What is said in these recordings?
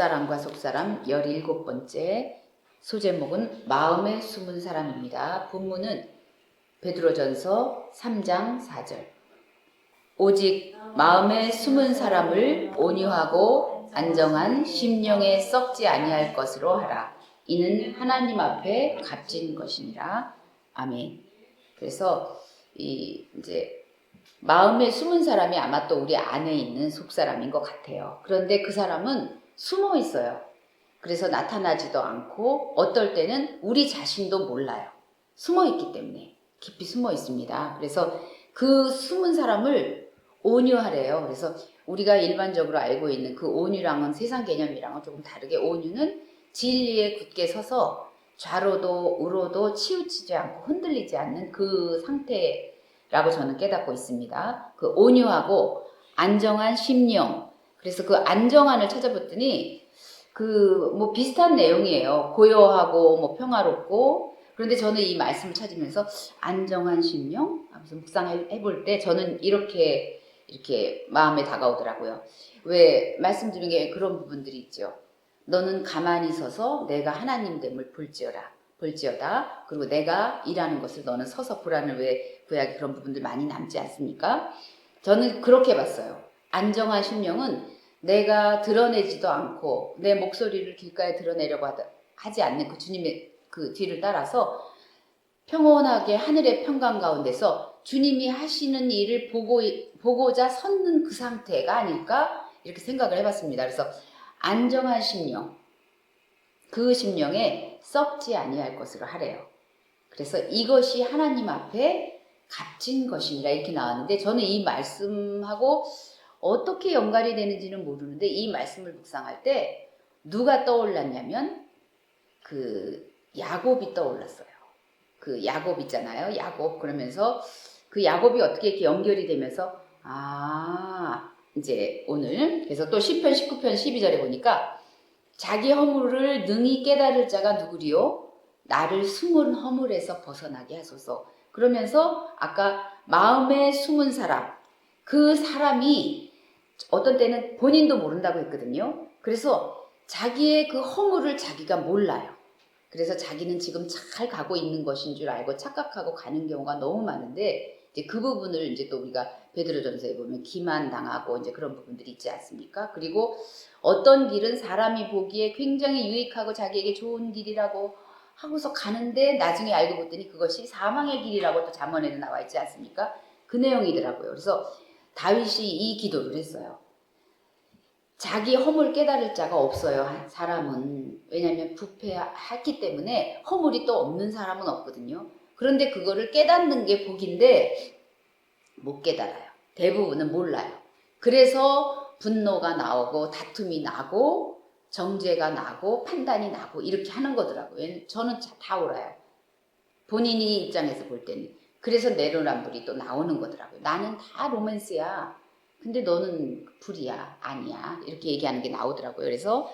겉사람과 속사람 17번째 소제목은 마음에 숨은 사람입니다. 본문은 베드로전서 3장 4절. 오직 마음에 숨은 사람을 온유하고 안정한 심령에 썩지 아니할 것으로 하라. 이는 하나님 앞에 값진 것이니라. 아멘. 그래서 이제 마음에 숨은 사람이 아마 또 우리 안에 있는 속사람인 것 같아요. 그런데 그 사람은 숨어 있어요. 그래서 나타나지도 않고 어떨 때는 우리 자신도 몰라요. 숨어 있기 때문에 깊이 숨어 있습니다. 그래서 그 숨은 사람을 온유하래요. 그래서 우리가 일반적으로 알고 있는 그 온유랑은 세상 개념이랑은 조금 다르게, 온유는 진리에 굳게 서서 좌로도 우로도 치우치지 않고 흔들리지 않는 그 상태라고 저는 깨닫고 있습니다. 그 온유하고 안정한 심령. 그래서 그 안정한을 찾아봤더니 뭐 비슷한 내용이에요. 고요하고 뭐 평화롭고. 그런데 저는 이 말씀을 찾으면서 안정한 심령 하면서 묵상해 볼 때 저는 이렇게 마음에 다가오더라고요. 왜 말씀드린 게 그런 부분들이 있죠. 너는 가만히 서서 내가 하나님됨을 볼지어다. 그리고 내가 일하는 것을 너는 서서 보라는, 왜 구약에 그런 부분들 많이 남지 않습니까? 저는 그렇게 봤어요. 안정한 심령은 내가 드러내지도 않고 내 목소리를 길가에 드러내려고 하지 않는 그 주님의 그 뒤를 따라서 평온하게 하늘의 평강 가운데서 주님이 하시는 일을 보고자 섰는 그 상태가 아닐까, 이렇게 생각을 해봤습니다. 그래서 안정한 심령, 그 심령에 썩지 아니할 것으로 하래요. 그래서 이것이 하나님 앞에 값진 것이니라 이렇게 나왔는데, 저는 이 말씀하고 어떻게 연관이 되는지는 모르는데 이 말씀을 묵상할 때 누가 떠올랐냐면 그 야곱이 떠올랐어요. 그 야곱 있잖아요. 야곱. 그러면서 그 야곱이 어떻게 이렇게 연결이 되면서 이제 오늘 그래서 또 시편 19편 12절에 보니까 자기 허물을 능히 깨달을 자가 누구리요? 나를 숨은 허물에서 벗어나게 하소서. 그러면서 아까 마음에 숨은 사람, 그 사람이 어떤 때는 본인도 모른다고 했거든요. 그래서 자기의 그 허물을 자기가 몰라요. 그래서 자기는 지금 잘 가고 있는 것인 줄 알고 착각하고 가는 경우가 너무 많은데, 이제 그 부분을 이제 또 우리가 베드로전서에 보면 기만당하고 이제 그런 부분들이 있지 않습니까? 그리고 어떤 길은 사람이 보기에 굉장히 유익하고 자기에게 좋은 길이라고 하고서 가는데 나중에 알고 봤더니 그것이 사망의 길이라고 또 잠언에도 나와 있지 않습니까? 그 내용이더라고요. 그래서 다윗이 이 기도를 했어요. 자기 허물 깨달을 자가 없어요. 사람은. 왜냐하면 부패했기 때문에 허물이 또 없는 사람은 없거든요. 그런데 그거를 깨닫는 게 복인데 못 깨달아요. 대부분은 몰라요. 그래서 분노가 나오고 다툼이 나고 정죄가 나고 판단이 나고 이렇게 하는 거더라고요. 저는 다 알아요. 본인이 입장에서 볼 때는. 그래서 내로남불이 또 나오는 거더라고요. 나는 다 로맨스야. 근데 너는 불이야, 아니야. 이렇게 얘기하는 게 나오더라고요. 그래서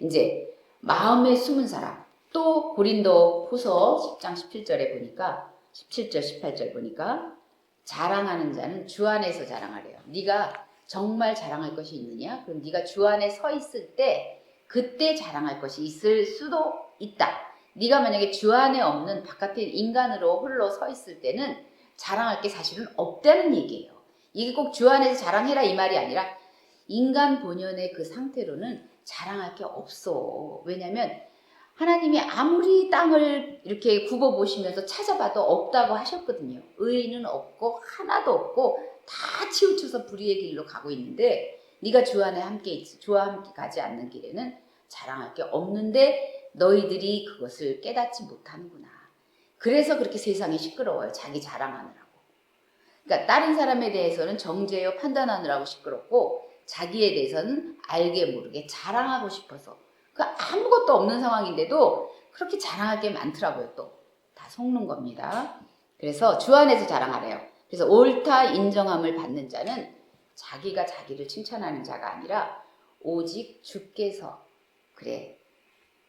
이제 마음에 숨은 사람. 또 고린도 후서 10장 17절에 보니까 17절 18절 보니까 자랑하는 자는 주 안에서 자랑하래요. 네가 정말 자랑할 것이 있느냐? 그럼 네가 주 안에 서 있을 때 그때 자랑할 것이 있을 수도 있다. 네가 만약에 주 안에 없는 바깥에 인간으로 홀로 서 있을 때는 자랑할 게 사실은 없다는 얘기예요. 이게 꼭 주 안에서 자랑해라 이 말이 아니라 인간 본연의 그 상태로는 자랑할 게 없어. 왜냐하면 하나님이 아무리 땅을 이렇게 굽어보시면서 찾아봐도 없다고 하셨거든요. 의인은 없고 하나도 없고 다 치우쳐서 불의의 길로 가고 있는데, 네가 주 안에 함께 있지, 주와 함께 가지 않는 길에는 자랑할 게 없는데 너희들이 그것을 깨닫지 못하는구나. 그래서 그렇게 세상이 시끄러워요. 자기 자랑하느라고. 그러니까 다른 사람에 대해서는 정죄요 판단하느라고 시끄럽고 자기에 대해서는 알게 모르게 자랑하고 싶어서, 그 아무것도 없는 상황인데도 그렇게 자랑할 게 많더라고요. 또 다 속는 겁니다. 그래서 주 안에서 자랑하래요. 그래서 옳다 인정함을 받는 자는 자기가 자기를 칭찬하는 자가 아니라 오직 주께서 그래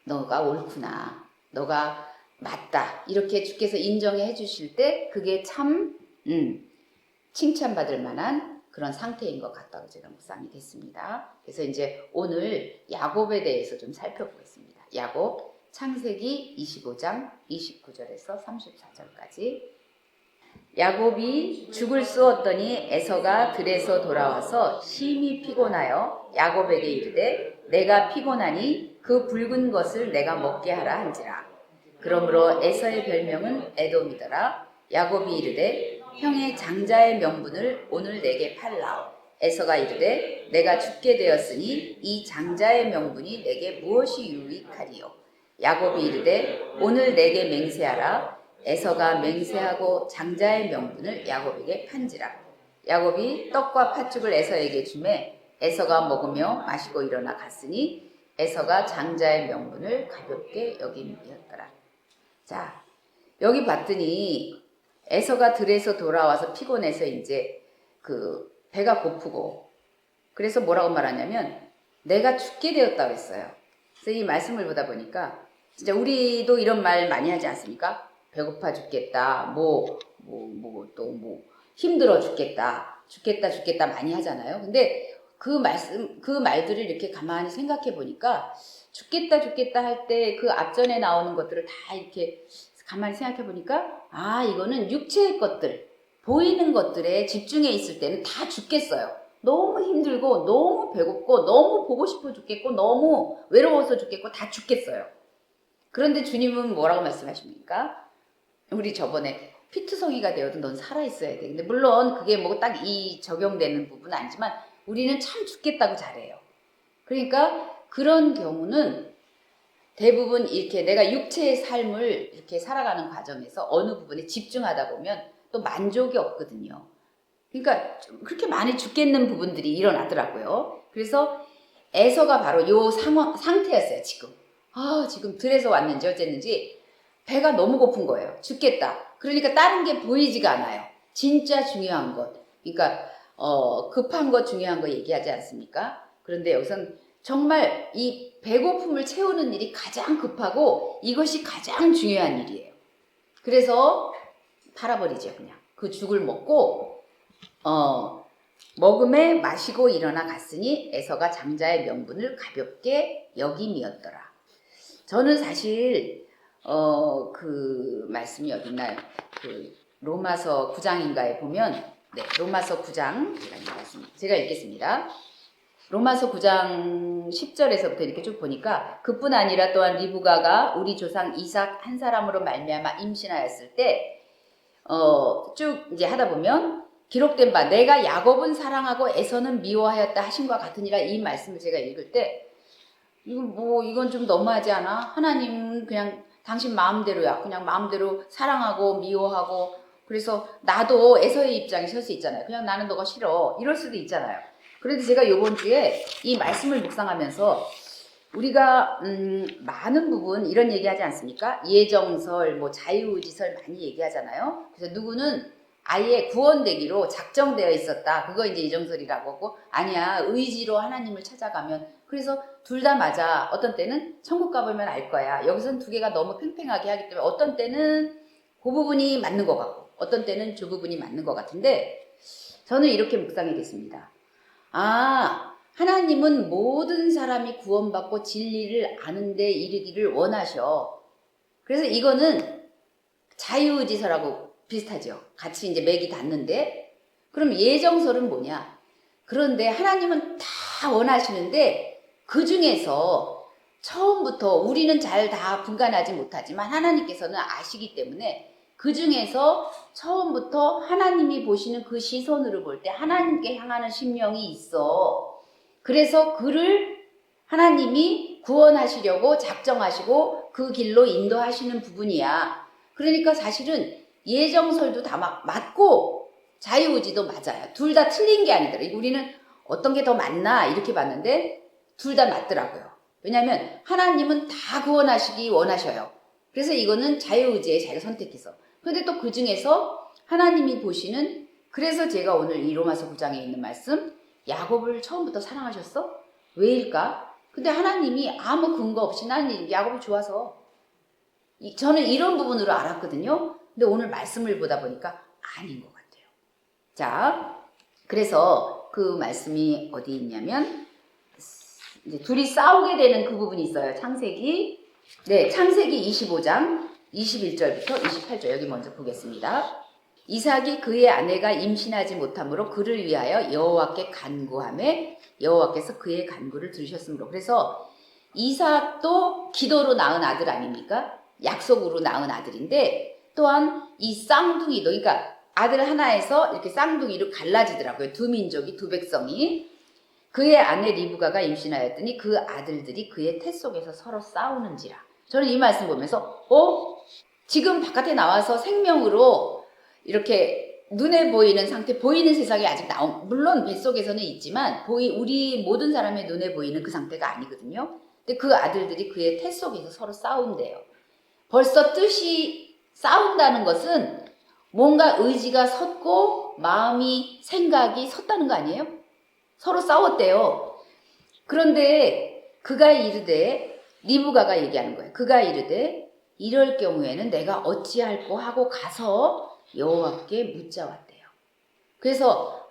너가 옳구나, 너가 맞다, 이렇게 주께서 인정해 주실 때 그게 참 칭찬받을 만한 그런 상태인 것 같다고 제가 묵상이 됐습니다. 그래서 이제 오늘 야곱에 대해서 좀 살펴보겠습니다. 야곱 창세기 25장 29절에서 34절까지. 야곱이 죽을 쑤었더니 에서가 들에서 돌아와서 심히 피곤하여 야곱에게 이르되 내가 피곤하니 그 붉은 것을 내가 먹게 하라 한지라. 그러므로 에서의 별명은 에돔이더라. 야곱이 이르되 형의 장자의 명분을 오늘 내게 팔라오. 에서가 이르되 내가 죽게 되었으니 이 장자의 명분이 내게 무엇이 유익하리요. 야곱이 이르되 오늘 내게 맹세하라. 에서가 맹세하고 장자의 명분을 야곱에게 판지라. 야곱이 떡과 팥죽을 에서에게 주매 에서가 먹으며 마시고 일어나 갔으니 에서가 장자의 명분을 가볍게 여김이었더라. 자, 여기 봤더니 에서가 들에서 돌아와서 피곤해서 이제 그 배가 고프고, 그래서 뭐라고 말하냐면 내가 죽게 되었다고 했어요. 그래서 이 말씀을 보다 보니까 진짜 우리도 이런 말 많이 하지 않습니까? 배고파 죽겠다, 힘들어 죽겠다, 죽겠다 많이 하잖아요. 근데 그 말들을 이렇게 가만히 생각해 보니까 죽겠다 할 때 그 앞전에 나오는 것들을 다 이렇게 가만히 생각해 보니까 이거는 육체의 것들, 보이는 것들에 집중해 있을 때는 다 죽겠어요. 너무 힘들고 너무 배고프고 너무 보고 싶어 죽겠고 너무 외로워서 죽겠고 다 죽겠어요. 그런데 주님은 뭐라고 말씀하십니까? 우리 저번에 피투성이가 되어도 넌 살아있어야 돼. 근데 물론 그게 뭐 딱 이 적용되는 부분은 아니지만 우리는 참 죽겠다고 잘해요. 그러니까 그런 경우는 대부분 이렇게 내가 육체의 삶을 이렇게 살아가는 과정에서 어느 부분에 집중하다 보면 또 만족이 없거든요. 그러니까 좀 그렇게 많이 죽겠는 부분들이 일어나더라고요. 그래서 에서가 바로 요 상태였어요, 지금. 지금 들에서 왔는지 어쨌는지 배가 너무 고픈 거예요. 죽겠다. 그러니까 다른 게 보이지가 않아요. 진짜 중요한 것. 그러니까 급한 것, 중요한 거 얘기하지 않습니까? 그런데 여기선 정말 이 배고픔을 채우는 일이 가장 급하고 이것이 가장 중요한 일이에요. 그래서 팔아버리죠, 그냥. 그 죽을 먹고 먹음에 마시고 일어나 갔으니 에서가 장자의 명분을 가볍게 여김이었더라. 저는 사실 그 말씀이 어딨나요? 그 로마서 9장인가에 보면, 로마서 9장 제가 읽겠습니다. 로마서 9장 10절에서부터 이렇게 쭉 보니까 그뿐 아니라 또한 리브가가 우리 조상 이삭 한 사람으로 말미암아 임신하였을 때 쭉 이제 하다 보면 기록된 바 내가 야곱은 사랑하고 에서는 미워하였다 하신과 같으니라, 이 말씀을 제가 읽을 때 이건 좀 너무하지 않아? 하나님은 그냥 당신 마음대로야. 그냥 마음대로 사랑하고 미워하고, 그래서 나도 에서의 입장에 설 수 있잖아요. 그냥 나는 너가 싫어, 이럴 수도 있잖아요. 그런데 제가 이번 주에 이 말씀을 묵상하면서 우리가 많은 부분 이런 얘기하지 않습니까? 예정설, 자유의지설 많이 얘기하잖아요. 그래서 누구는 아예 구원되기로 작정되어 있었다. 그거 이제 예정설이라고 하고, 아니야, 의지로 하나님을 찾아가면, 그래서 둘 다 맞아. 어떤 때는 천국 가보면 알 거야. 여기서는 두 개가 너무 팽팽하게 하기 때문에 어떤 때는 그 부분이 맞는 것 같고 어떤 때는 저 부분이 맞는 것 같은데, 저는 이렇게 묵상이 됐습니다. 하나님은 모든 사람이 구원받고 진리를 아는 데 이르기를 원하셔. 그래서 이거는 자유의지설하고 비슷하죠. 같이 이제 맥이 닿는데, 그럼 예정설은 뭐냐? 그런데 하나님은 다 원하시는데 그 중에서 처음부터 우리는 잘 다 분간하지 못하지만 하나님께서는 아시기 때문에 그 중에서 처음부터 하나님이 보시는 그 시선으로 볼 때 하나님께 향하는 심령이 있어. 그래서 그를 하나님이 구원하시려고 작정하시고 그 길로 인도하시는 부분이야. 그러니까 사실은 예정설도 다 맞고 자유의지도 맞아요. 둘 다 틀린 게 아니더라고요. 우리는 어떤 게 더 맞나 이렇게 봤는데 둘 다 맞더라고요. 왜냐하면 하나님은 다 구원하시기 원하셔요. 그래서 이거는 자유의지에 자기가 선택해서. 그런데 또 그 중에서 하나님이 보시는, 그래서 제가 오늘 이 로마서 9장에 있는 말씀, 야곱을 처음부터 사랑하셨어? 왜일까? 근데 하나님이 아무 근거 없이 나는 야곱이 좋아서, 저는 이런 부분으로 알았거든요. 근데 오늘 말씀을 보다 보니까 아닌 것 같아요. 자, 그래서 그 말씀이 어디 있냐면 이제 둘이 싸우게 되는 그 부분이 있어요. 창세기 25장 21절부터 28절 여기 먼저 보겠습니다. 이삭이 그의 아내가 임신하지 못함으로 그를 위하여 여호와께 간구하매 여호와께서 그의 간구를 들으셨으므로. 그래서 이삭도 기도로 낳은 아들 아닙니까? 약속으로 낳은 아들인데 또한 이 쌍둥이도 그러니까 아들 하나에서 이렇게 쌍둥이로 갈라지더라고요. 두 민족이 두 백성이. 그의 아내 리브가가 임신하였더니 그 아들들이 그의 태 속에서 서로 싸우는지라. 저는 이 말씀 보면서 지금 바깥에 나와서 생명으로 이렇게 눈에 보이는 상태, 보이는 세상이 아직 물론 뱃속에서는 있지만 우리 모든 사람의 눈에 보이는 그 상태가 아니거든요. 근데 그 아들들이 그의 태 속에서 서로 싸운대요. 벌써 뜻이 싸운다는 것은 뭔가 의지가 섰고 마음이 생각이 섰다는 거 아니에요? 서로 싸웠대요. 그런데 그가 이르되 리브가가 얘기하는 거예요. 그가 이르되 이럴 경우에는 내가 어찌할꼬 하고 가서 여호와께 묻자왔대요. 그래서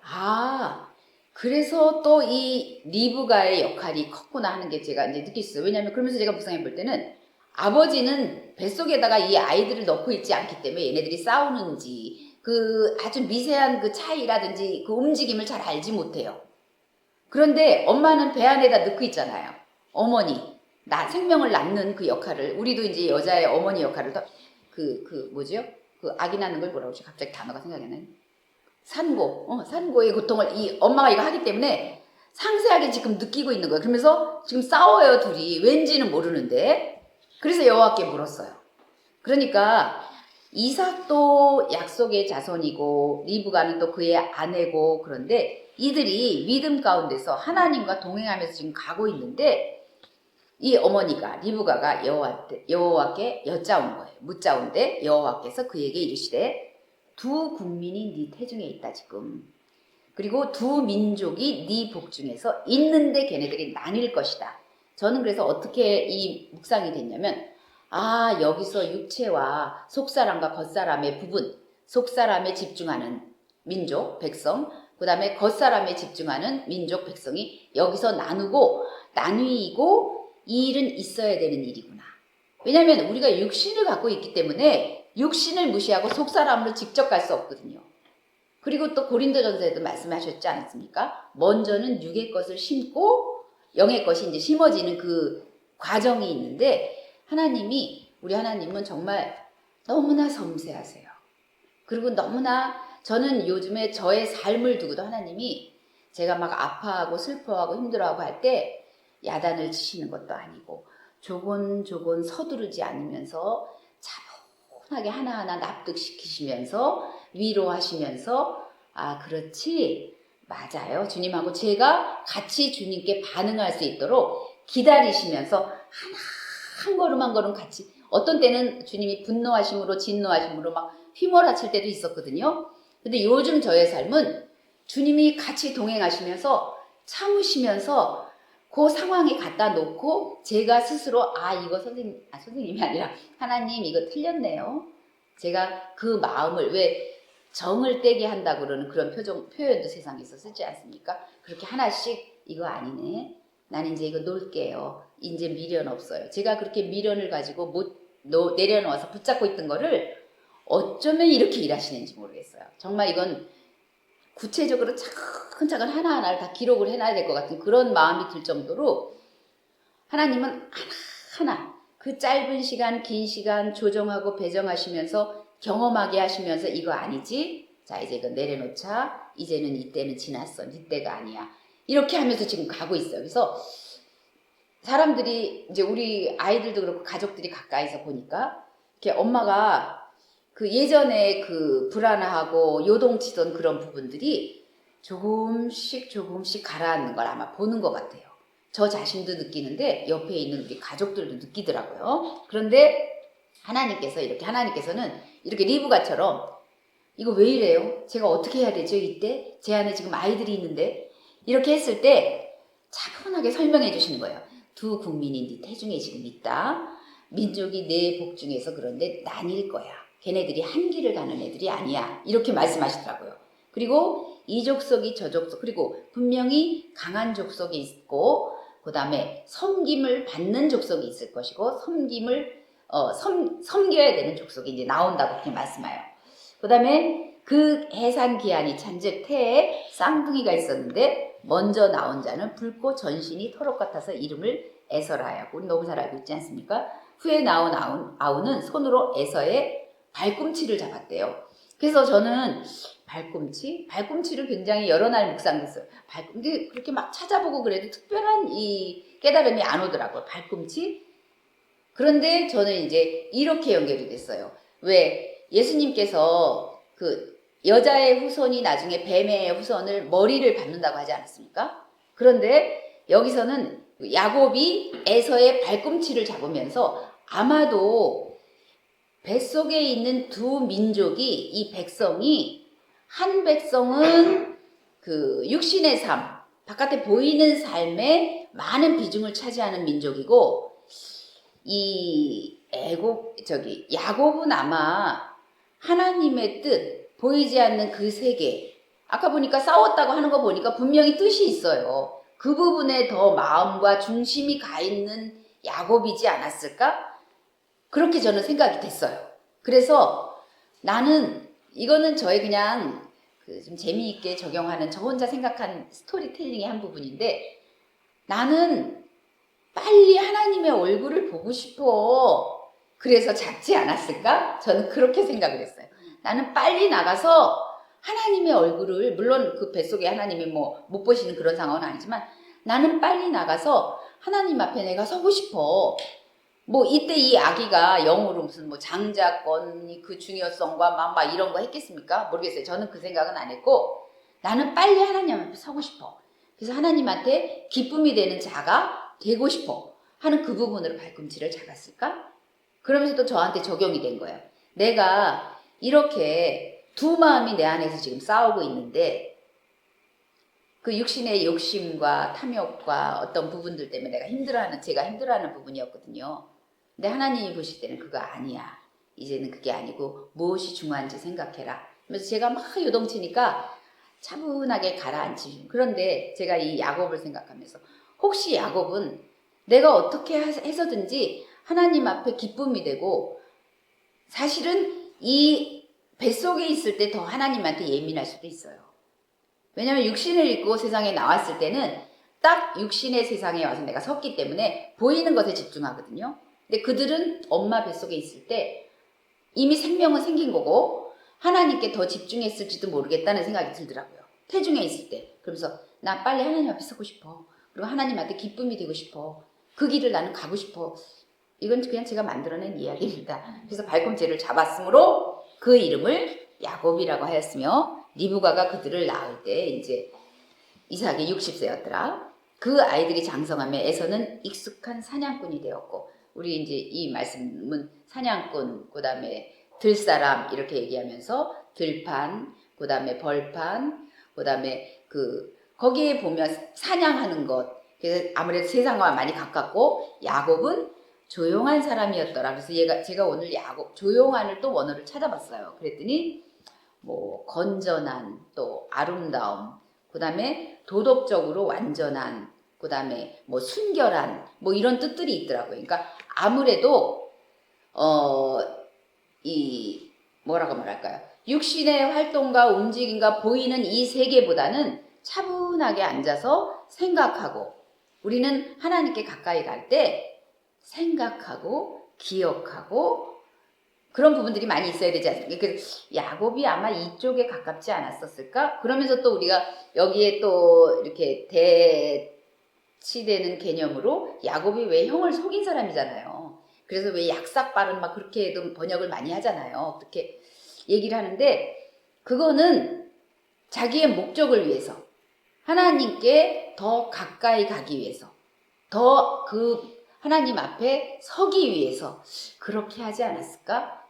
그래서 또 이 리브가의 역할이 컸구나 하는 게 제가 이제 느꼈어요. 왜냐하면 그러면서 제가 묵상해 볼 때는 아버지는 뱃속에다가 이 아이들을 넣고 있지 않기 때문에 얘네들이 싸우는지 그 아주 미세한 그 차이라든지 그 움직임을 잘 알지 못해요. 그런데 엄마는 배 안에다 넣고 있잖아요. 어머니, 생명을 낳는 그 역할을, 우리도 이제 여자의 어머니 역할을 뭐지요? 그 아기 낳는 걸 뭐라고 그러지? 갑자기 단어가 생각이 안 나요. 산고의 고통을 이 엄마가 이거 하기 때문에 상세하게 지금 느끼고 있는 거예요. 그러면서 지금 싸워요, 둘이. 왠지는 모르는데. 그래서 여호와께 물었어요. 그러니까 이삭도 약속의 자손이고 리브가는 또 그의 아내고 그런데 이들이 믿음 가운데서 하나님과 동행하면서 지금 가고 있는데 이 어머니가 리브가가 여호와께 여짜온 거예요. 묻자온데 여호와께서 그에게 이르시되 두 국민이 네 태중에 있다 지금. 그리고 두 민족이 네 복중에서 있는데 걔네들이 나뉠 것이다. 저는 그래서 어떻게 이 묵상이 됐냐면 여기서 육체와 속사람과 겉사람의 부분, 속사람에 집중하는 민족, 백성, 그 다음에 겉사람에 집중하는 민족, 백성이 여기서 나뉘고 이 일은 있어야 되는 일이구나. 왜냐하면 우리가 육신을 갖고 있기 때문에 육신을 무시하고 속사람으로 직접 갈 수 없거든요. 그리고 또 고린도전서에도 말씀하셨지 않습니까? 먼저는 육의 것을 심고 영의 것이 이제 심어지는 그 과정이 있는데 우리 하나님은 정말 너무나 섬세하세요. 그리고 너무나 저는 요즘에 저의 삶을 두고도 하나님이 제가 막 아파하고 슬퍼하고 힘들어하고 할 때 야단을 치시는 것도 아니고 조곤조곤 서두르지 않으면서 차분하게 하나하나 납득시키시면서 위로하시면서 그렇지 맞아요. 주님하고 제가 같이 주님께 반응할 수 있도록 기다리시면서 한 걸음 한 걸음 같이 어떤 때는 주님이 분노하심으로 진노하심으로 막 휘몰아칠 때도 있었거든요. 근데 요즘 저의 삶은 주님이 같이 동행하시면서 참으시면서 그 상황에 갖다 놓고 제가 스스로 이거 선생님이 아니라 하나님 이거 틀렸네요. 제가 그 마음을 왜 정을 떼게 한다고 그러는 그런 표현도 세상에서 쓰지 않습니까? 그렇게 하나씩 이거 아니네. 난 이제 이거 놓을게요. 이제 미련 없어요. 제가 그렇게 미련을 가지고 내려놓아서 붙잡고 있던 거를 어쩌면 이렇게 일하시는지 모르겠어요. 정말 이건 구체적으로 차근차근 하나하나를 다 기록을 해놔야 될 것 같은 그런 마음이 들 정도로 하나님은 하나하나 그 짧은 시간, 긴 시간 조정하고 배정하시면서 경험하게 하시면서 이거 아니지? 자, 이제 이거 내려놓자. 이제는 이때는 지났어. 네 때가 아니야. 이렇게 하면서 지금 가고 있어요. 그래서 사람들이 이제 우리 아이들도 그렇고 가족들이 가까이서 보니까 이렇게 엄마가 그 예전에 그 불안하고 요동치던 그런 부분들이 조금씩 가라앉는 걸 아마 보는 것 같아요. 저 자신도 느끼는데 옆에 있는 우리 가족들도 느끼더라고요. 그런데 하나님께서는 이렇게 리브가처럼 이거 왜 이래요? 제가 어떻게 해야 되죠? 이때 제 안에 지금 아이들이 있는데 이렇게 했을 때 차분하게 설명해 주시는 거예요. 두 국민이 네 태중에 지금 있다. 민족이 내 복중에서 그런데 나뉠 거야. 걔네들이 한 길을 가는 애들이 아니야. 이렇게 말씀하시더라고요. 그리고 이 족속이 저 족속, 그리고 분명히 강한 족속이 있고 그 다음에 섬김을 받는 족속이 있을 것이고 섬겨야 되는 족속이 이제 나온다고 그렇게 말씀해요. 그 다음에 그 해산 기한이 찬즉 태에 쌍둥이가 있었는데 먼저 나온 자는 붉고 전신이 털옷 같아서 이름을 에서라 하고 우리 너무 잘 알고 있지 않습니까? 후에 나온 아우는 손으로 에서의 발꿈치를 잡았대요. 그래서 저는 발꿈치를 굉장히 여러 날 묵상했어요. 발꿈치 그렇게 막 찾아보고 그래도 특별한 이 깨달음이 안 오더라고요. 발꿈치. 그런데 저는 이제 이렇게 연결이 됐어요. 왜 예수님께서 그 여자의 후손이 나중에 뱀의 후손을 머리를 밟는다고 하지 않았습니까? 그런데 여기서는 야곱이 에서의 발꿈치를 잡으면서 아마도 뱃속에 있는 두 민족이 이 백성이 한 백성은 그 육신의 삶, 바깥에 보이는 삶에 많은 비중을 차지하는 민족이고 이 야곱은 아마 하나님의 뜻, 보이지 않는 그 세계, 아까 보니까 싸웠다고 하는 거 보니까 분명히 뜻이 있어요. 그 부분에 더 마음과 중심이 가 있는 야곱이지 않았을까? 그렇게 저는 생각이 됐어요. 그래서 나는 이거는 저의 그냥 좀 재미있게 적용하는 저 혼자 생각한 스토리텔링의 한 부분인데 나는 빨리 하나님의 얼굴을 보고 싶어. 그래서 작지 않았을까? 저는 그렇게 생각을 했어요. 나는 빨리 나가서 하나님의 얼굴을, 물론 그 뱃속에 하나님이 뭐 못 보시는 그런 상황은 아니지만 나는 빨리 나가서 하나님 앞에 내가 서고 싶어. 뭐 이때 이 아기가 영어로 무슨 뭐 장자권 그 중요성과 막 이런 거 했겠습니까? 모르겠어요. 저는 그 생각은 안 했고 나는 빨리 하나님 앞에 서고 싶어. 그래서 하나님한테 기쁨이 되는 자가 되고 싶어 하는 그 부분으로 발꿈치를 잡았을까? 그러면서 또 저한테 적용이 된 거예요. 내가 이렇게 두 마음이 내 안에서 지금 싸우고 있는데 그 육신의 욕심과 탐욕과 어떤 부분들 때문에 제가 힘들어하는 부분이었거든요. 근데 하나님이 보실 때는 그거 아니야. 이제는 그게 아니고 무엇이 중요한지 생각해라. 그래서 제가 막 요동치니까 차분하게 가라앉히시고, 그런데 제가 이 야곱을 생각하면서 혹시 야곱은 내가 어떻게 해서든지 하나님 앞에 기쁨이 되고 사실은 이 뱃속에 있을 때 더 하나님한테 예민할 수도 있어요. 왜냐하면 육신을 입고 세상에 나왔을 때는 딱 육신의 세상에 와서 내가 섰기 때문에 보이는 것에 집중하거든요. 근데 그들은 엄마 뱃속에 있을 때 이미 생명은 생긴 거고 하나님께 더 집중했을지도 모르겠다는 생각이 들더라고요. 태중에 있을 때. 그러면서 나 빨리 하나님 앞에 서고 싶어. 그리고 하나님한테 기쁨이 되고 싶어. 그 길을 나는 가고 싶어. 이건 그냥 제가 만들어낸 이야기입니다. 그래서 발꿈치를 잡았으므로 그 이름을 야곱이라고 하였으며 리브가가 그들을 낳을 때 이제 이삭이 60세였더라. 그 아이들이 장성하며 에서는 익숙한 사냥꾼이 되었고, 우리 이제 이 말씀은 사냥꾼, 그 다음에 들사람 이렇게 얘기하면서 들판, 그 다음에 벌판, 그 다음에 거기에 보면 사냥하는 것. 그래서 아무래도 세상과 많이 가깝고 야곱은 조용한 사람이었더라. 그래서 제가 오늘 야곱 조용한을 또 원어를 찾아봤어요. 그랬더니 뭐 건전한, 또 아름다움, 그 다음에 도덕적으로 완전한, 그 다음에 뭐 순결한, 뭐 이런 뜻들이 있더라고요. 그러니까 아무래도 이 뭐라고 말할까요? 육신의 활동과 움직임과 보이는 이 세계보다는 차분하게 앉아서 생각하고, 우리는 하나님께 가까이 갈 때 생각하고 기억하고 그런 부분들이 많이 있어야 되지 않습니까? 야곱이 아마 이쪽에 가깝지 않았었을까? 그러면서 또 우리가 여기에 또 이렇게 대치되는 개념으로 야곱이 왜 형을 속인 사람이잖아요. 그래서 왜 약삭발은 막 그렇게도 번역을 많이 하잖아요. 그렇게 얘기를 하는데 그거는 자기의 목적을 위해서, 하나님께 더 가까이 가기 위해서, 더 하나님 앞에 서기 위해서 그렇게 하지 않았을까?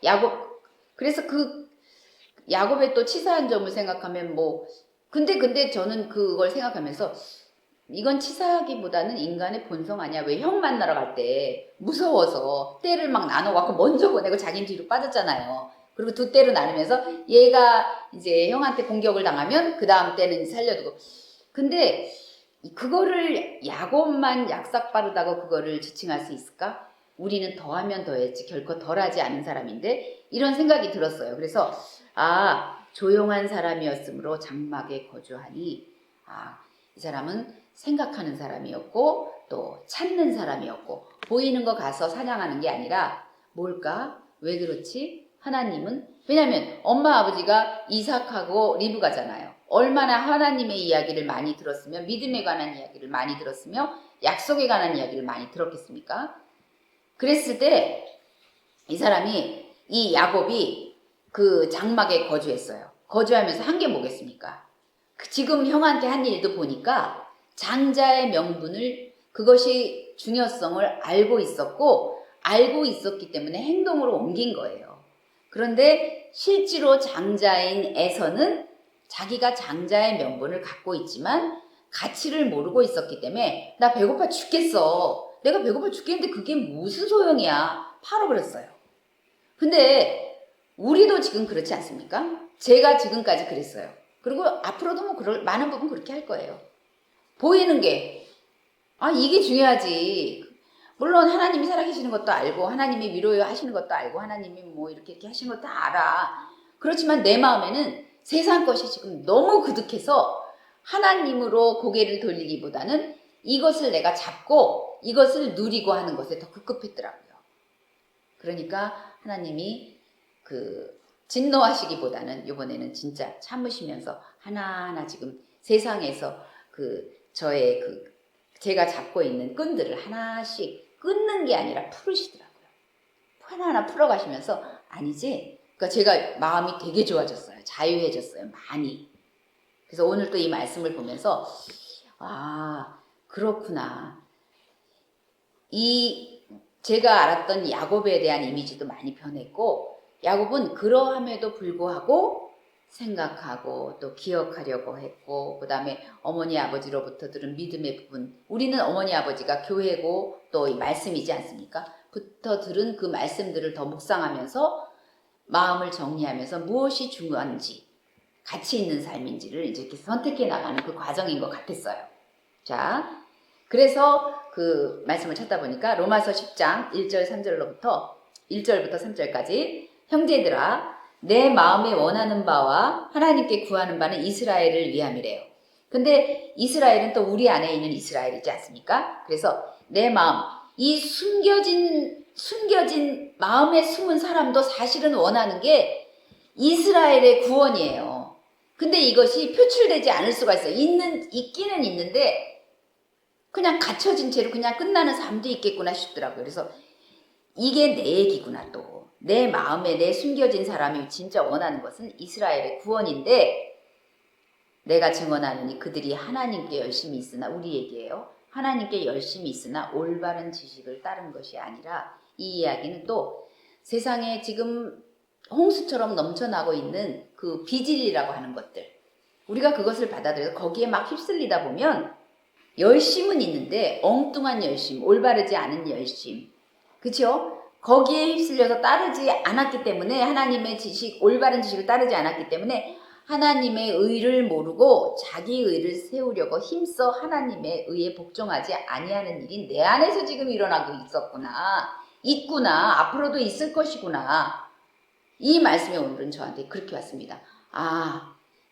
그래서 야곱의 또 치사한 점을 생각하면 근데 저는 그걸 생각하면서 이건 치사하기보다는 인간의 본성 아니야. 왜 형 만나러 갈 때 무서워서 때를 막 나눠갖고 먼저 보내고 자기는 뒤로 빠졌잖아요. 그리고 두 때로 나누면서 얘가 이제 형한테 공격을 당하면 그 다음 때는 살려두고. 근데 그거를 야곱만 약삭 빠르다고 그거를 지칭할 수 있을까? 우리는 더하면 더했지 결코 덜하지 않은 사람인데 이런 생각이 들었어요. 그래서 조용한 사람이었으므로 장막에 거주하니 이 사람은 생각하는 사람이었고 또 찾는 사람이었고 보이는 거 가서 사냥하는 게 아니라 뭘까? 왜 그렇지? 하나님은 왜냐하면 엄마 아버지가 이삭하고 리브가잖아요. 얼마나 하나님의 이야기를 많이 들었으며 믿음에 관한 이야기를 많이 들었으며 약속에 관한 이야기를 많이 들었겠습니까? 그랬을 때 이 사람이 이 야곱이 그 장막에 거주했어요. 거주하면서 한 게 뭐겠습니까? 지금 형한테 한 일도 보니까 장자의 명분을 그것이 중요성을 알고 있었고 알고 있었기 때문에 행동으로 옮긴 거예요. 그런데 실제로 장자인 에서는 자기가 장자의 명분을 갖고 있지만 가치를 모르고 있었기 때문에 나 배고파 죽겠어. 내가 배고파 죽겠는데 그게 무슨 소용이야. 팔아버렸어요. 근데 우리도 지금 그렇지 않습니까? 제가 지금까지 그랬어요. 그리고 앞으로도 뭐 많은 부분 그렇게 할 거예요. 보이는 게 이게 중요하지. 물론 하나님이 살아계시는 것도 알고 하나님이 위로하시는 것도 알고 하나님이 뭐 이렇게 하시는 것도 알아. 그렇지만 내 마음에는 세상 것이 지금 너무 그득해서 하나님으로 고개를 돌리기보다는 이것을 내가 잡고 이것을 누리고 하는 것에 더 급급했더라고요. 그러니까 하나님이 진노하시기보다는 이번에는 진짜 참으시면서 하나하나 지금 세상에서 제가 잡고 있는 끈들을 하나씩 끊는 게 아니라 풀으시더라고요. 하나하나 풀어가시면서 아니지. 그러니까 제가 마음이 되게 좋아졌어요. 자유해졌어요. 많이. 그래서 오늘 또 이 말씀을 보면서 그렇구나. 제가 알았던 야곱에 대한 이미지도 많이 변했고 야곱은 그러함에도 불구하고 생각하고 또 기억하려고 했고 그 다음에 어머니 아버지로부터 들은 믿음의 부분 우리는 어머니 아버지가 교회고 또 이 말씀이지 않습니까? 부터 들은 그 말씀들을 더 묵상하면서 마음을 정리하면서 무엇이 중요한지 가치 있는 삶인지를 이제 이렇게 선택해 나가는 그 과정인 것 같았어요. 자, 그래서 그 말씀을 찾다 보니까 로마서 10장 1절 3절로부터 1절부터 3절까지 형제들아 내 마음에 원하는 바와 하나님께 구하는 바는 이스라엘을 위함이래요. 근데 이스라엘은 또 우리 안에 있는 이스라엘이지 않습니까? 그래서 내 마음 이 숨겨진 마음에 숨은 사람도 사실은 원하는 게 이스라엘의 구원이에요. 근데 이것이 표출되지 않을 수가 있어요. 있기는 있는데 그냥 갇혀진 채로 그냥 끝나는 삶도 있겠구나 싶더라고요. 그래서 이게 내 얘기구나 또. 내 마음에 내 숨겨진 사람이 진짜 원하는 것은 이스라엘의 구원인데 내가 증언하느니 그들이 하나님께 열심히 있으나 우리 얘기예요. 하나님께 열심히 있으나 올바른 지식을 따른 것이 아니라 이 이야기는 또 세상에 지금 홍수처럼 넘쳐나고 있는 그 비진리라고 하는 것들 우리가 그것을 받아들여서 거기에 막 휩쓸리다 보면 열심은 있는데 엉뚱한 열심, 올바르지 않은 열심, 그렇죠? 거기에 휩쓸려서 따르지 않았기 때문에 하나님의 지식, 올바른 지식을 따르지 않았기 때문에 하나님의 의를 모르고 자기 의를 세우려고 힘써 하나님의 의에 복종하지 아니하는 일이 내 안에서 지금 일어나고 있구나, 앞으로도 있을 것이구나. 이 말씀이 오늘은 저한테 그렇게 왔습니다.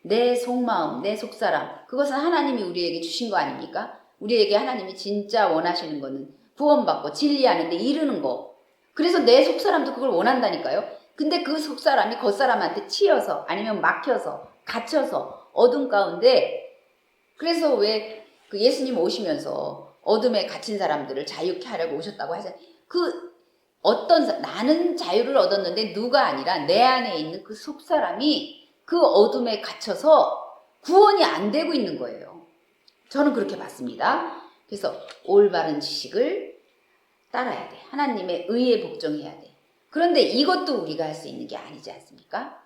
내 속마음, 내 속사람 그것은 하나님이 우리에게 주신 거 아닙니까? 우리에게 하나님이 진짜 원하시는 거는 구원받고 진리하는데 이르는 거. 그래서 내 속사람도 그걸 원한다니까요. 근데 그 속사람이 겉사람한테 치여서 아니면 막혀서 갇혀서 어둠 가운데 그래서 왜 그 예수님 오시면서 어둠에 갇힌 사람들을 자유케 하려고 오셨다고 하잖아요. 나는 자유를 얻었는데 누가 아니라 내 안에 있는 그 속사람이 그 어둠에 갇혀서 구원이 안 되고 있는 거예요. 저는 그렇게 봤습니다. 그래서 올바른 지식을 따라야 돼. 하나님의 의에 복종해야 돼. 그런데 이것도 우리가 할 수 있는 게 아니지 않습니까?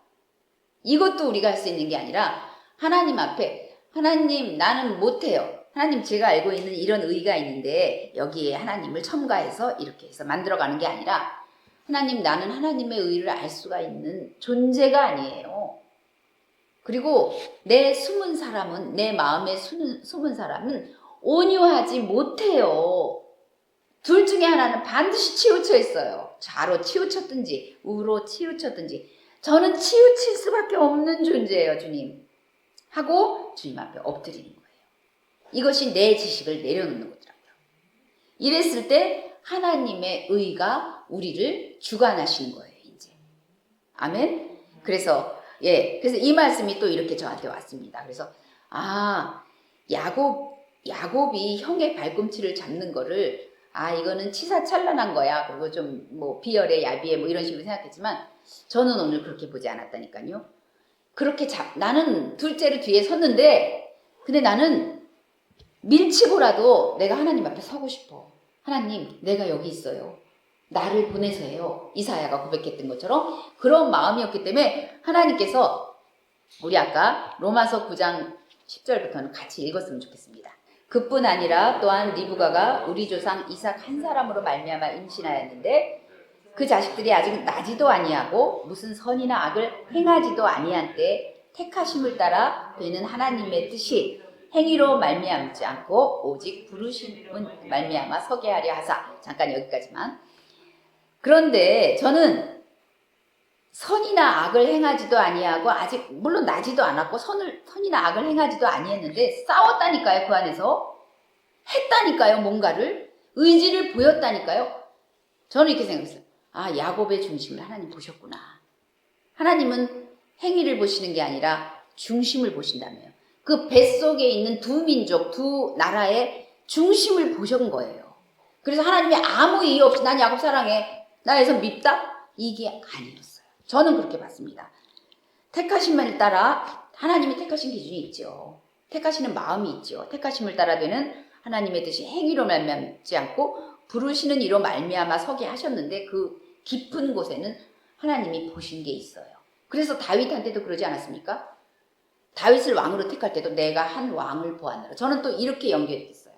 이것도 우리가 할 수 있는 게 아니라 하나님 앞에 하나님 나는 못해요. 하나님 제가 알고 있는 이런 의가 있는데 여기에 하나님을 첨가해서 이렇게 해서 만들어가는 게 아니라 하나님, 나는 하나님의 의를 알 수가 있는 존재가 아니에요. 그리고 내 숨은 사람은, 내 마음에 숨은 사람은 온유하지 못해요. 둘 중에 하나는 반드시 치우쳐 있어요. 좌로 치우쳤든지 우로 치우쳤든지. 저는 치우칠 수밖에 없는 존재예요, 주님. 하고 주님 앞에 엎드리는 거예요. 이것이 내 지식을 내려놓는 거더라고요. 이랬을 때 하나님의 의가 우리를 주관하시는 거예요, 이제. 아멘? 그래서 이 말씀이 또 이렇게 저한테 왔습니다. 그래서, 야곱이 형의 발꿈치를 잡는 거를, 이거는 치사찬란한 거야. 그리고 좀 비열해, 야비해, 이런 식으로 생각했지만, 저는 오늘 그렇게 보지 않았다니까요. 나는 둘째로 뒤에 섰는데, 근데 나는 밀치고라도 내가 하나님 앞에 서고 싶어. 하나님, 내가 여기 있어요. 나를 보내세요. 이사야가 고백했던 것처럼 그런 마음이었기 때문에 하나님께서, 우리 아까 로마서 9장 10절부터는 같이 읽었으면 좋겠습니다. 그뿐 아니라 또한 리브가가 우리 조상 이삭 한 사람으로 말미암아 임신하였는데 그 자식들이 아직 나지도 아니하고 무슨 선이나 악을 행하지도 아니한 때 택하심을 따라 되는 하나님의 뜻이 행위로 말미암지 않고 오직 부르심은 말미암아 서게 하려 하사. 잠깐 여기까지만. 그런데 저는 선이나 악을 행하지도 아니하고 아직 물론 나지도 않았고 선이나 악을 행하지도 아니했는데 싸웠다니까요. 그 안에서 했다니까요. 뭔가를 의지를 보였다니까요. 저는 이렇게 생각했어요. 야곱의 중심을 하나님 보셨구나. 하나님은 행위를 보시는 게 아니라 중심을 보신다며요. 그 뱃속에 있는 두 민족, 두 나라의 중심을 보신 거예요. 그래서 하나님이 아무 이유 없이 난 야곱 사랑해, 나에서 밉다? 이게 아니었어요. 저는 그렇게 봤습니다. 택하심을 따라 하나님이 택하신 기준이 있죠. 택하시는 마음이 있죠. 택하심을 따라 되는 하나님의 뜻이 행위로 말미암지 않고 부르시는 이로 말미암아 서게 하셨는데 그 깊은 곳에는 하나님이 보신 게 있어요. 그래서 다윗한테도 그러지 않았습니까? 다윗을 왕으로 택할 때도 내가 한 왕을 보았노라. 저는 또 이렇게 연결됐어요.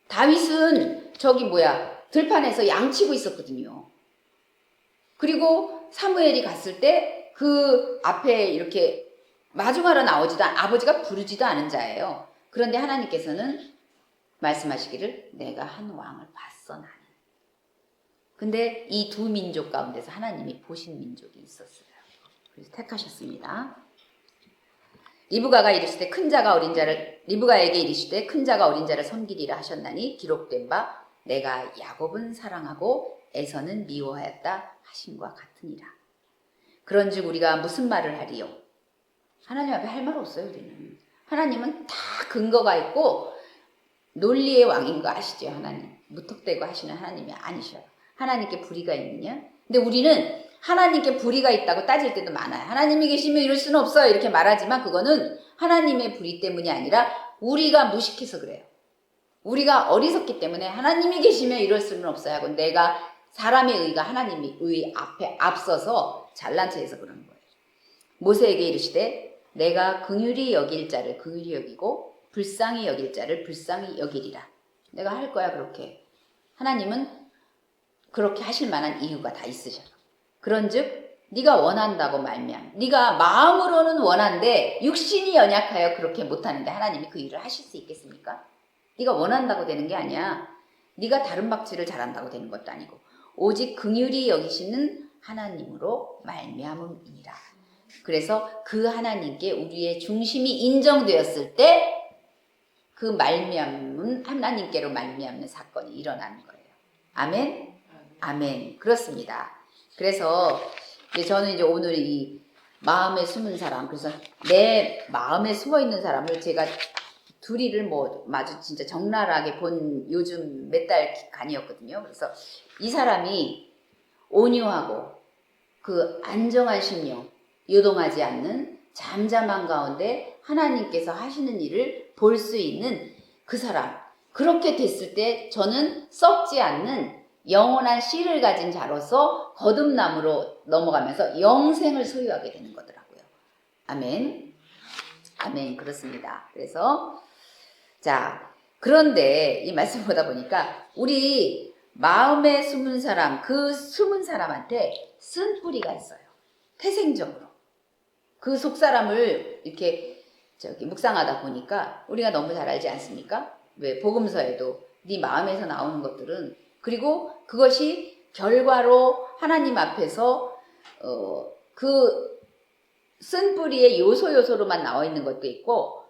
다윗은 들판에서 양치고 있었거든요. 그리고 사무엘이 갔을 때 그 앞에 이렇게 마중하러 나오지도 아버지가 부르지도 않은 자예요. 그런데 하나님께서는 말씀하시기를 내가 한 왕을 봤어 나는. 근데 이 두 민족 가운데서 하나님이 보신 민족이 있었어요. 그래서 택하셨습니다. 리브가에게 이르시되 큰 자가 어린 자를 섬기리라 하셨나니 기록된 바 내가 야곱은 사랑하고 에서는 미워하였다 하심과 같으니라. 그런즉 우리가 무슨 말을 하리요? 하나님 앞에 할 말 없어요. 우리는. 하나님은 다 근거가 있고 논리의 왕인 거 아시죠? 하나님. 무턱대고 하시는 하나님이 아니셔요. 하나님께 불의가 있느냐? 근데 우리는 하나님께 불의가 있다고 따질 때도 많아요. 하나님이 계시면 이럴 수는 없어요. 이렇게 말하지만 그거는 하나님의 불의 때문이 아니라 우리가 무식해서 그래요. 우리가 어리석기 때문에 하나님이 계시면 이럴 수는 없어요 하고 내가 사람의 의가 하나님의 의 앞에 앞서서 잘난 체해서 그러는 거예요. 모세에게 이르시되 내가 긍휼히 여길 자를 긍휼히 여기고 불쌍히 여길 자를 불쌍히 여기리라. 내가 할 거야 그렇게. 하나님은 그렇게 하실 만한 이유가 다 있으셔요. 그런즉 네가 원한다고 말미암 네가 마음으로는 원한데 육신이 연약하여 그렇게 못하는데 하나님이 그 일을 하실 수 있겠습니까? 네가 원한다고 되는 게 아니야. 네가 다른 박질을 잘한다고 되는 것도 아니고 오직 긍휼히 여기시는 하나님으로 말미암음이니라. 그래서 그 하나님께 우리의 중심이 인정되었을 때 그 말미암은 하나님께로 말미암는 사건이 일어나는 거예요. 아멘? 아멘. 그렇습니다. 그래서 저는 오늘 이 마음에 숨은 사람, 그래서 내 마음에 숨어 있는 사람을 제가 둘이를 마주 진짜 적나라하게 본 요즘 몇 달간이었거든요. 그래서 이 사람이 온유하고 그 안정한 심령, 요동하지 않는 잠잠한 가운데 하나님께서 하시는 일을 볼 수 있는 그 사람. 그렇게 됐을 때 저는 썩지 않는 영원한 씨를 가진 자로서 거듭남으로 넘어가면서 영생을 소유하게 되는 거더라고요. 아멘. 아멘. 그렇습니다. 그래서 그런데 이 말씀 보다 보니까 우리 마음에 숨은 사람, 그 숨은 사람한테 쓴 뿌리가 있어요. 태생적으로. 그 속 사람을 이렇게 묵상하다 보니까 우리가 너무 잘 알지 않습니까? 왜 복음서에도 네 마음에서 나오는 것들은, 그리고 그것이 결과로 하나님 앞에서 그 쓴 뿌리의 요소로만 나와 있는 것도 있고,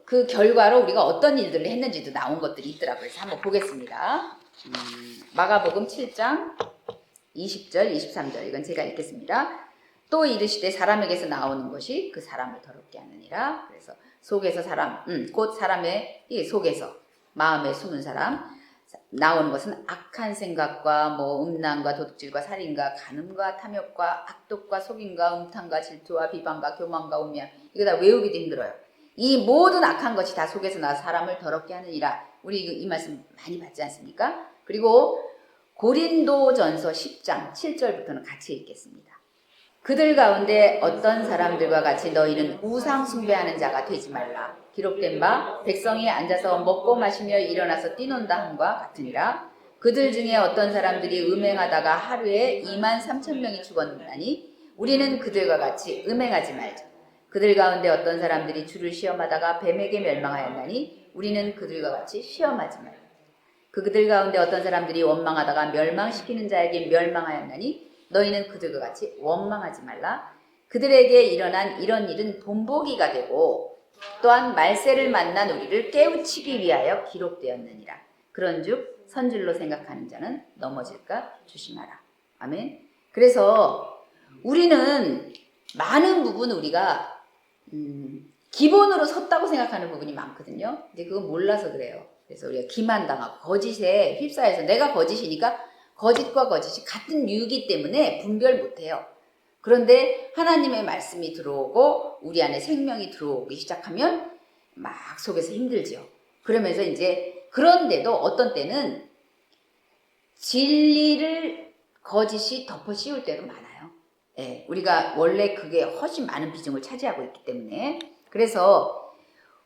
그 결과로 우리가 어떤 일들을 했는지도 나온 것들이 있더라고요. 그래서 한번 보겠습니다. 마가복음 7장 20절 23절 이건 제가 읽겠습니다. 또 이르시되 사람에게서 나오는 것이 그 사람을 더럽게 하느니라. 그래서 속에서 사람, 곧 사람의 이 속에서 마음에 숨은 사람, 나오는 것은 악한 생각과 뭐 음란과 도둑질과 살인과 간음과 탐욕과 악독과 속임과 음탕과 질투와 비방과 교만과 우매함. 이거 다 외우기도 힘들어요. 이 모든 악한 것이 다 속에서 나서 사람을 더럽게 하느니라. 우리 이 말씀 많이 받지 않습니까? 그리고 고린도전서 10장 7절부터는 같이 읽겠습니다. 그들 가운데 어떤 사람들과 같이 너희는 우상 숭배하는 자가 되지 말라. 기록된 바 백성이 앉아서 먹고 마시며 일어나서 뛰논다 함과 같으니라. 그들 중에 어떤 사람들이 음행하다가 하루에 23,000명이 죽었나니 우리는 그들과 같이 음행하지 말자. 그들 가운데 어떤 사람들이 주를 시험하다가 뱀에게 멸망하였나니 우리는 그들과 같이 시험하지 말자. 그들 가운데 어떤 사람들이 원망하다가 멸망시키는 자에게 멸망하였나니 너희는 그들과 같이 원망하지 말라. 그들에게 일어난 이런 일은 본보기가 되고 또한 말세를 만난 우리를 깨우치기 위하여 기록되었느니라. 그런즉 선줄로 생각하는 자는 넘어질까 조심하라. 아멘. 그래서 우리는 많은 부분 우리가 기본으로 섰다고 생각하는 부분이 많거든요. 근데 그건 몰라서 그래요. 그래서 우리가 기만당하고 거짓에 휩싸여서 내가 거짓이니까 거짓과 거짓이 같은 류이기 때문에 분별 못해요. 그런데 하나님의 말씀이 들어오고 우리 안에 생명이 들어오기 시작하면 막 속에서 힘들죠. 그러면서 이제 그런데도 어떤 때는 진리를 거짓이 덮어 씌울 때도 많아요. 예, 우리가 원래 그게 훨씬 많은 비중을 차지하고 있기 때문에. 그래서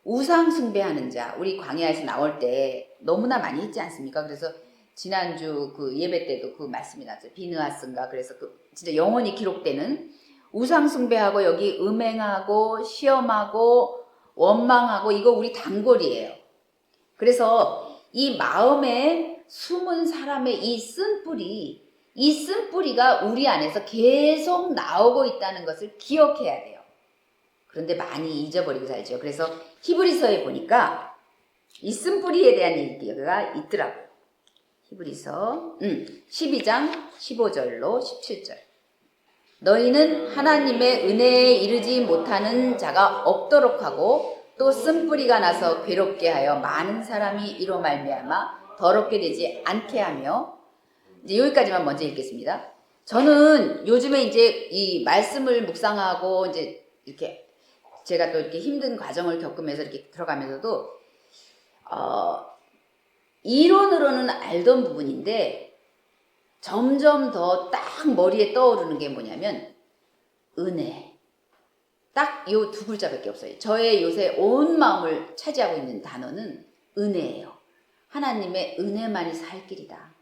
우상 숭배하는 자, 우리 광야에서 나올 때 너무나 많이 했지 않습니까? 그래서 지난주 그 예배 때도 그 말씀이 나왔죠. 비느하스인가. 그래서 그 진짜 영원히 기록되는 우상 숭배하고 여기 음행하고 시험하고 원망하고 이거 우리 단골이에요. 그래서 이 마음에 숨은 사람의 이 쓴뿌리가 우리 안에서 계속 나오고 있다는 것을 기억해야 돼요. 그런데 많이 잊어버리고 살죠. 그래서 히브리서에 보니까 이 쓴뿌리에 대한 얘기가 있더라고요. 히브리서 12장 15절로 17절. 너희는 하나님의 은혜에 이르지 못하는 자가 없도록 하고 또 쓴뿌리가 나서 괴롭게 하여 많은 사람이 이로 말미암아 더럽게 되지 않게 하며. 이제 여기까지만 먼저 읽겠습니다. 저는 요즘에 이제 이 말씀을 묵상하고 이제 이렇게 제가 또 이렇게 힘든 과정을 겪으면서 이렇게 들어가면서도 이론으로는 알던 부분인데 점점 더 딱 머리에 떠오르는 게 뭐냐면 은혜. 딱 요 두 글자밖에 없어요. 저의 요새 온 마음을 차지하고 있는 단어는 은혜예요. 하나님의 은혜만이 살 길이다.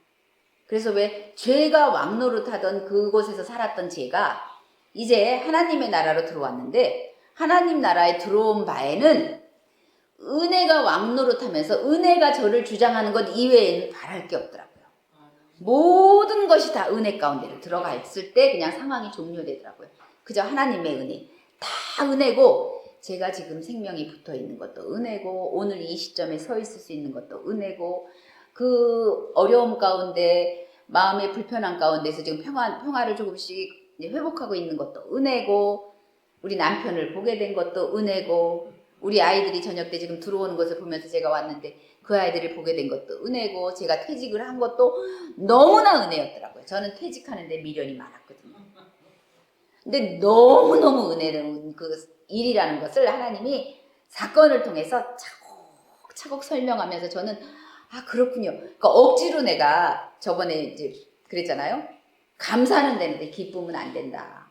그래서 왜 죄가 왕노릇하던 그곳에서 살았던 제가 이제 하나님의 나라로 들어왔는데 하나님 나라에 들어온 바에는 은혜가 왕노릇하면서 은혜가 저를 주장하는 것 이외에는 바랄 게 없더라고요. 모든 것이 다 은혜 가운데로 들어가 있을 때 그냥 상황이 종료되더라고요. 그저 하나님의 은혜. 다 은혜고 제가 지금 생명이 붙어 있는 것도 은혜고 오늘 이 시점에 서 있을 수 있는 것도 은혜고 그 어려움 가운데 마음의 불편함 가운데서 지금 평화를 조금씩 회복하고 있는 것도 은혜고 우리 남편을 보게 된 것도 은혜고 우리 아이들이 저녁 때 지금 들어오는 것을 보면서 제가 왔는데 그 아이들을 보게 된 것도 은혜고 제가 퇴직을 한 것도 너무나 은혜였더라고요. 저는 퇴직하는데 미련이 많았거든요. 근데 너무너무 은혜로운 그 일이라는 것을 하나님이 사건을 통해서 차곡차곡 설명하면서 저는 그렇군요. 그러니까 억지로 내가 저번에 이제 그랬잖아요. 감사는 되는데 기쁨은 안 된다.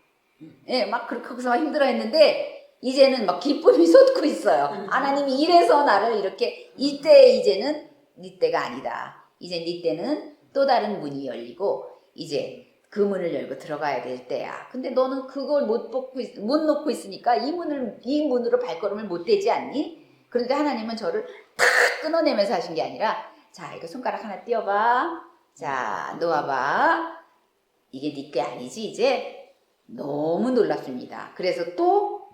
예, 막 그렇게 거기서 막 힘들어 했는데 이제는 막 기쁨이 솟고 있어요. 하나님이 이래서 나를 이렇게 이때 이제는 네 때가 아니다. 이제 네 때는 또 다른 문이 열리고 이제 그 문을 열고 들어가야 될 때야. 근데 너는 그걸 못 놓고 있으니까 이 문으로 발걸음을 못 대지 않니? 그런데 하나님은 저를 탁 끊어내면서 하신 게 아니라 자, 이거 손가락 하나 띄워봐. 자, 놓아봐. 이게 네 게 아니지 이제? 너무 놀랍습니다. 그래서 또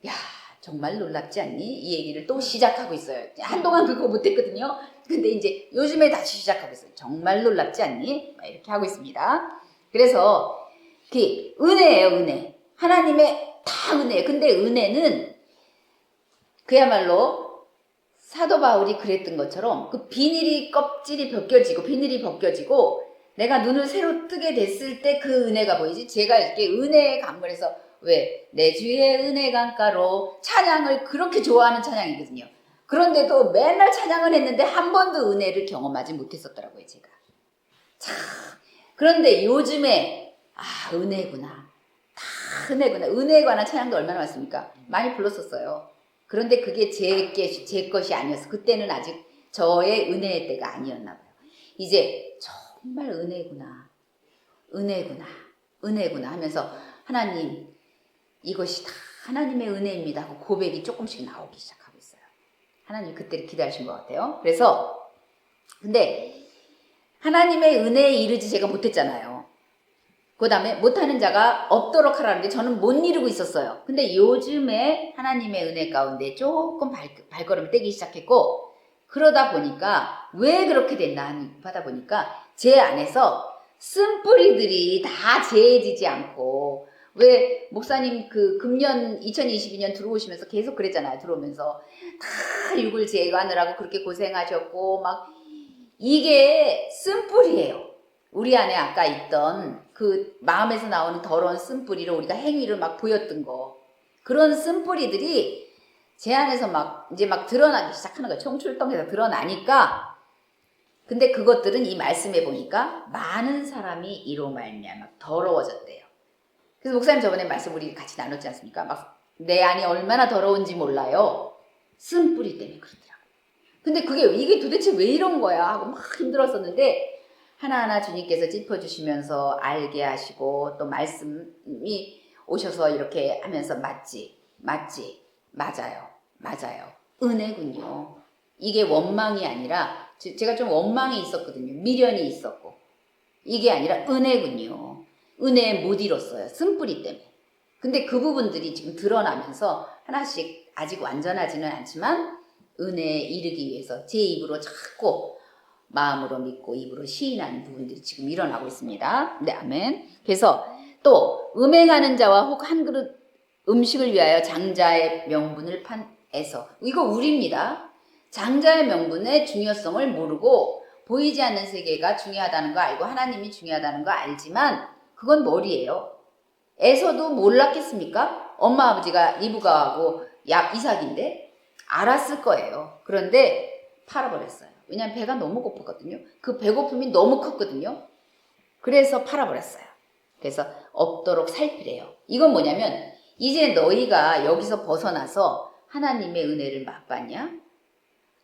야, 정말 놀랍지 않니? 이 얘기를 또 시작하고 있어요. 한동안 그거 못했거든요. 근데 이제 요즘에 다시 시작하고 있어요. 정말 놀랍지 않니? 이렇게 하고 있습니다. 그래서 그 은혜예요, 은혜. 하나님의 다 은혜예요. 근데 은혜는 그야말로 사도 바울이 그랬던 것처럼 그 껍질이 벗겨지고 내가 눈을 새로 뜨게 됐을 때 그 은혜가 보이지. 제가 이렇게 은혜의 강물에서 왜 내 주의 은혜 강가로 찬양을 그렇게 좋아하는 찬양이거든요. 그런데도 맨날 찬양을 했는데 한 번도 은혜를 경험하지 못했었더라고요, 제가. 참. 그런데 요즘에 은혜구나. 다 은혜구나. 은혜에 관한 찬양도 얼마나 많습니까? 많이 불렀었어요. 그런데 그게 제 것이 아니었어. 그때는 아직 저의 은혜의 때가 아니었나 봐요. 이제 정말 은혜구나. 은혜구나 하면서 하나님 이것이 다 하나님의 은혜입니다 하고 고백이 조금씩 나오기 시작하고 있어요. 하나님 그때를 기다리신 것 같아요. 그래서 근데 하나님의 은혜에 이르지 제가 못했잖아요. 그 다음에 못하는 자가 없도록 하라는데 저는 못 이루고 있었어요. 근데 요즘에 하나님의 은혜 가운데 조금 발걸음을 떼기 시작했고 그러다 보니까 왜 그렇게 됐나 하다 보니까 제 안에서 쓴뿌리들이 다 재해지지 않고 왜 목사님 그 금년 2022년 들어오시면서 계속 그랬잖아요. 들어오면서 다 육을 제거하느라고 그렇게 고생하셨고 막 이게 쓴뿌리예요. 우리 안에 아까 있던 그 마음에서 나오는 더러운 쓴뿌리를 우리가 행위를 막 보였던 거 그런 쓴뿌리들이 제 안에서 막 이제 막 드러나기 시작하는 거예요. 총출동해서 드러나니까 근데 그것들은 이 말씀에 보니까 많은 사람이 이로 말미암아 더러워졌대요. 그래서 목사님 저번에 말씀 우리 같이 나눴지 않습니까? 막 내 안이 얼마나 더러운지 몰라요. 쓴뿌리 때문에 그러더라고요. 근데 이게 도대체 왜 이런 거야 하고 막 힘들었었는데 하나하나 주님께서 짚어주시면서 알게 하시고 또 말씀이 오셔서 이렇게 하면서 맞지 맞아요 은혜군요. 이게 원망이 아니라 제가 좀 원망이 있었거든요. 미련이 있었고 이게 아니라 은혜군요. 은혜에 못 이뤘어요. 쓴뿌리 때문에. 근데 그 부분들이 지금 드러나면서 하나씩 아직 완전하지는 않지만 은혜에 이르기 위해서 제 입으로 자꾸 마음으로 믿고 입으로 시인하는 부분들이 지금 일어나고 있습니다. 네, 아멘. 그래서 또 음행하는 자와 혹 한 그릇 음식을 위하여 장자의 명분을 판에서 이거 우리입니다. 장자의 명분의 중요성을 모르고 보이지 않는 세계가 중요하다는 거 알고 하나님이 중요하다는 거 알지만 그건 머리예요. 에서도 몰랐겠습니까? 엄마 아버지가 리브가하고 이삭인데 알았을 거예요. 그런데 팔아버렸어요. 왜냐하면 배가 너무 고팠거든요. 그 배고픔이 너무 컸거든요. 그래서 팔아버렸어요. 그래서 없도록 살피래요. 이건 뭐냐면 이제 너희가 여기서 벗어나서 하나님의 은혜를 맛봤냐?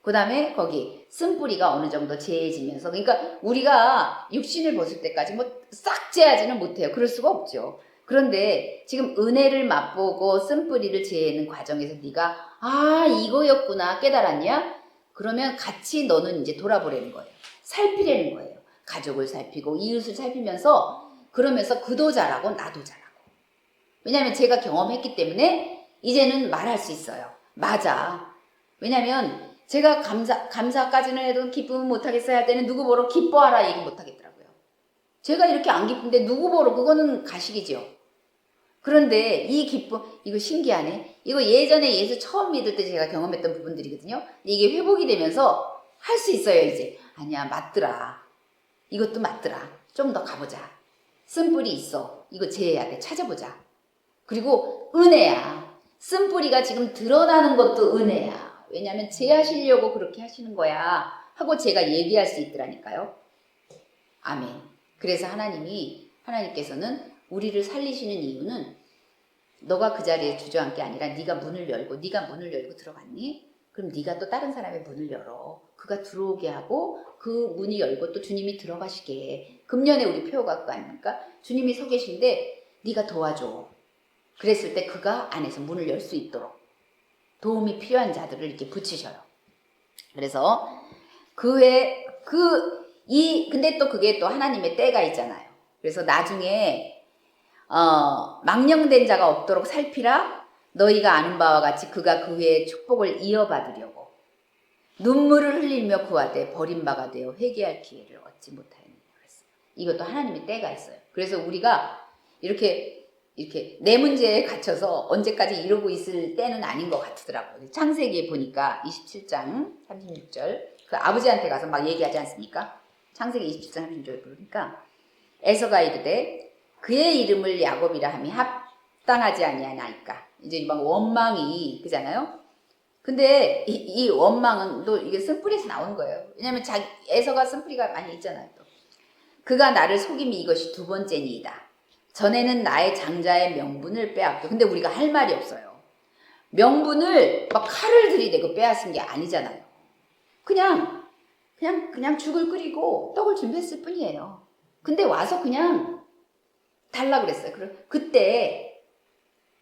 그 다음에 거기 쓴뿌리가 어느 정도 재해지면서 그러니까 우리가 육신을 벗을 때까지 뭐 싹 재하지는 못해요. 그럴 수가 없죠. 그런데 지금 은혜를 맛보고 쓴뿌리를 재는 과정에서 네가 이거였구나 깨달았냐? 그러면 같이 너는 이제 돌아보려는 거예요. 살피려는 거예요. 가족을 살피고 이웃을 살피면서 그러면서 그도 잘하고 나도 잘하고. 왜냐하면 제가 경험했기 때문에 이제는 말할 수 있어요. 맞아. 왜냐하면 제가 감사까지는 해도 기쁨은 못하겠어야 할 때는 누구 보러 기뻐하라 얘기 못하겠더라고요. 제가 이렇게 안 기쁜데 누구 보러 그거는 가식이죠. 그런데 이 기쁨 이거 신기하네. 이거 예전에 예수 처음 믿을 때 제가 경험했던 부분들이거든요. 이게 회복이 되면서 할 수 있어요. 이제 아니야 맞더라. 이것도 맞더라. 좀 더 가보자. 쓴뿌리 있어. 이거 제해야 돼. 찾아보자. 그리고 은혜야. 쓴뿌리가 지금 드러나는 것도 은혜야. 왜냐하면 제하시려고 그렇게 하시는 거야 하고 제가 얘기할 수 있더라니까요. 아멘. 그래서 하나님께서는 우리를 살리시는 이유는 너가 그 자리에 주저앉게 아니라 네가 문을 열고 들어갔니? 그럼 네가 또 다른 사람의 문을 열어. 그가 들어오게 하고 그 문이 열고 또 주님이 들어가시게. 금년에 우리 표가 그거 아닙니까? 주님이 서 계신데 네가 도와줘. 그랬을 때 그가 안에서 문을 열 수 있도록 도움이 필요한 자들을 이렇게 붙이셔요. 그래서 근데 또 그게 또 하나님의 때가 있잖아요. 그래서 나중에 망령된 자가 없도록 살피라. 너희가 아는 바와 같이 그가 그 후에 축복을 이어받으려고 눈물을 흘리며 구하되 버림바가 되어 회개할 기회를 얻지 못하였느냐 그랬어요. 이것도 하나님의 때가 있어요. 그래서 우리가 이렇게 내 문제에 갇혀서 언제까지 이러고 있을 때는 아닌 것 같더라고요. 창세기에 보니까 27장 36절 그 아버지한테 가서 막 얘기하지 않습니까? 창세기 27장 36절 보니까 에서가 이르되 그의 이름을 야곱이라 함이 합당하지 아니하나이까. 이제 막 원망이 그잖아요. 근데 이 원망은 또 이게 쓴뿌리에서 나오는 거예요. 왜냐면 에서가 쓴뿌리가 많이 있잖아요. 또. 그가 나를 속임이 이것이 두 번째니이다. 전에는 나의 장자의 명분을 빼앗고. 근데 우리가 할 말이 없어요. 명분을 막 칼을 들이대고 빼앗은 게 아니잖아요. 그냥 죽을 끓이고 떡을 준비했을 뿐이에요. 근데 와서 그냥 달라 그랬어요. 그때